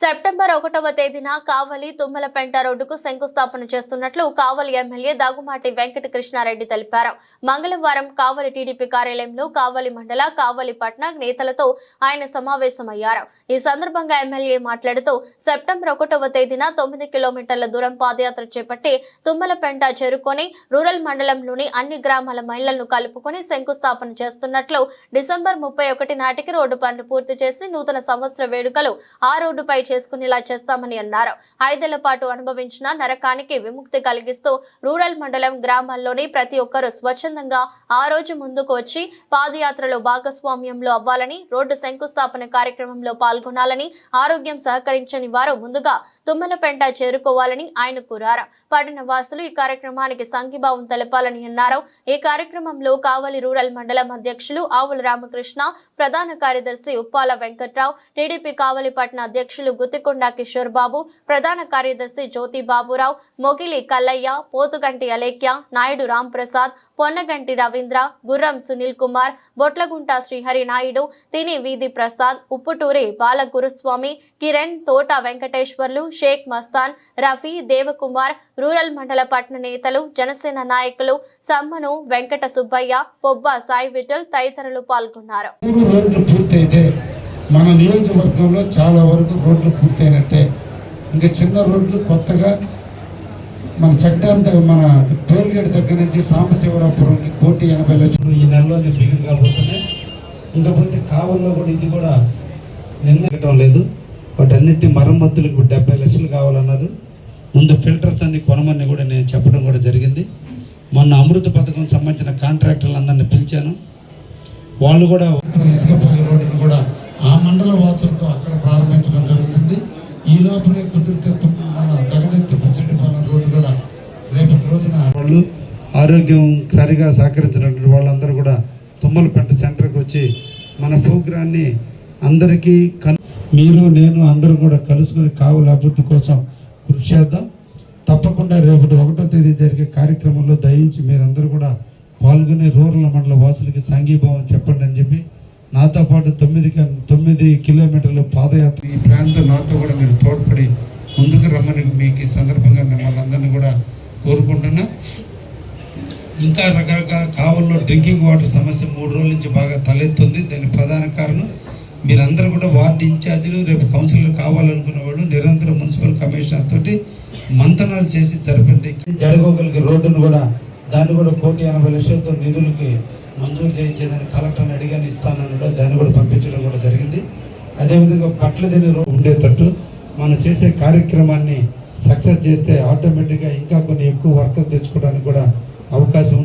September 1వ తేదీన కావలి తుమ్మలపెంట రోడ్డుకు శంకుస్థాపన చేస్తున్నట్లు కావలి ఎమ్మెల్యే దాగుమాటి వెంకట కృష్ణారెడ్డి తెలిపారు. మంగళవారం కావలి టీడీపీ కార్యాలయంలో కావలి మండల కావలి పట్టణ నేతలతో ఆయన సమావేశమయ్యారు. ఈ సందర్భంగా ఎమ్మెల్యే మాట్లాడుతూ సెప్టెంబర్ 1వ తేదీన 9 కిలోమీటర్ల దూరం పాదయాత్ర చేపట్టి తుమ్మలపెంట చేరుకొని రూరల్ మండలంలోని అన్ని గ్రామాల మహిళలను కలుపుకొని శంకుస్థాపన చేస్తున్నట్లు, డిసెంబర్ 31 నాటికి రోడ్డు పనులు పూర్తి చేసి నూతన సంవత్సర వేడుకలు ఆ రోడ్డుపై చేసుకునేలా చేస్తామని అన్నారు. 5 ఏళ్ల పాటు అనుభవించిన నరకానికి విముక్తి కలిగిస్తూ రూరల్ మండలం గ్రామాల్లోని ప్రతి ఒక్కరూ స్వచ్ఛందంగా ఆ రోజు ముందుకు వచ్చి పాదయాత్రలో భాగస్వామ్యంలో అవ్వాలని, రోడ్డు శంకుస్థాపన కార్యక్రమంలో పాల్గొనాలని, ఆరోగ్యం సహకరించని వారు ముందుగా తుమ్మలపెంట చేరుకోవాలని ఆయన కోరారు. పట్టణ వాసులు ఈ కార్యక్రమానికి సంఘీభావం తెలపాలని అన్నారు. ఈ కార్యక్రమంలో కావలి రూరల్ మండలం అధ్యక్షులు ఆవుల రామకృష్ణ, ప్రధాన కార్యదర్శి ఉప్పాల వెంకట్రావు, టీడీపీ కావలి పట్టణ అధ్యక్షులు గుత్తికొండ కిషోర్ బాబు, ప్రధాన కార్యదర్శి జ్యోతి బాబురావు, మొగిలి కల్లయ్య, పోతుగంటి అలేఖ్య, నాయుడు రామ్ ప్రసాద్, పొన్నగంటి రవీంద్ర, గుర్రం సునీల్ కుమార్, బొట్లగుంట శ్రీహరి నాయుడు, తిని వీధి ప్రసాద్, ఉప్పుటూరి బాల గురుస్వామి, కిరణ్, తోట వెంకటేశ్వర్లు, షేక్ మస్తాన్, రఫీ, దేవకుమార్, రూరల్ మండల పట్టణ నేతలు, జనసేన నాయకులు సమ్మను, వెంకట సుబ్బయ్య, పొబ్బ సాయి విఠల్ తదితరులు పాల్గొన్నారు. మన నియోజకవర్గంలో చాలా వరకు రోడ్లు పూర్తయినట్టే. ఇంకా చిన్న రోడ్లు కొత్తగా మన చట్టం మన టోల్గేట్ దగ్గర నుంచి సాంబశివరాపురంకి 1,80 లక్షలు ఈ నెలలోనే బిగిన్ కాబోతున్నాయి. ఇంకపోతే కావల్లో కూడా ఇది కూడా నిర్ణయించడం లేదు. వాటన్నిటి మరమ్మతులకు 70 లక్షలు కావాలన్నారు. ముందు ఫిల్టర్స్ అన్ని కొనమని కూడా నేను చెప్పడం కూడా జరిగింది. మొన్న అమృత పథకం సంబంధించిన కాంట్రాక్టర్లందరినీ పిలిచాను. వాళ్ళు కూడా ఇసుకపల్లి రోడ్డును కూడా ఆ మండల వాసులతో అక్కడ ప్రారంభించడం జరుగుతుంది. ఈ లోపలే కుదిరితే మన దగదెత్తి పుచ్చటిపాలెం రోడ్డు కూడా రేపటి రోజున వాళ్ళు ఆరోగ్యం సరిగా సహకరించినటువంటి వాళ్ళందరూ కూడా తుమ్మలపెంట సెంటర్కి వచ్చి మన ప్రోగ్రాన్ని అందరికీ మీరు నేను అందరూ కూడా కలుసుకొని కావలి అభివృద్ధి కోసం కృషి చేద్దాం. తప్పకుండా రేపటి 1వ తేదీ జరిగే కార్యక్రమంలో దయించి మీరందరూ కూడా పాల్గొని రూరల్ మండల వాసులకి సంఘీభావం చెప్పండి అని చెప్పి, నాతో పాటు 9 కిలోమీటర్ల పాదయాత్ర ఈ ప్రాంతం నాతో కూడా మీరు తోడ్పడి ముందుకు రమ్మని మీకు ఈ సందర్భంగా మిమ్మల్ని అందరినీ కూడా కోరుకుంటున్నా. ఇంకా రకరకాల కావల్లో డ్రింకింగ్ వాటర్ సమస్య 3 రోజుల నుంచి బాగా తలెత్తుంది. దానికి ప్రధాన కారణం మీరందరూ కూడా వార్డు ఇన్ఛార్జీలు, రేపు కౌన్సిలర్ కావాలనుకున్న వాళ్ళు నిరంతరం మున్సిపల్ కమిషనర్ తోటి మంతనాలు చేసి జరపండి. జడగోగలికి రోడ్డును కూడా దాన్ని కూడా 1,80 లక్షలతో నిధులకి మంజూరు చేయించేదాన్ని కలెక్టర్ని అడిగాను, ఇస్తానని దాన్ని కూడా పంపించడం కూడా జరిగింది. అదేవిధంగా పట్లదిని రోడ్డు ఉండేటట్టు మనం చేసే కార్యక్రమాన్ని సక్సెస్ చేస్తే ఆటోమేటిక్గా ఇంకా కొన్ని ఎక్కువ వర్క్ తెచ్చుకోవడానికి కూడా అవకాశం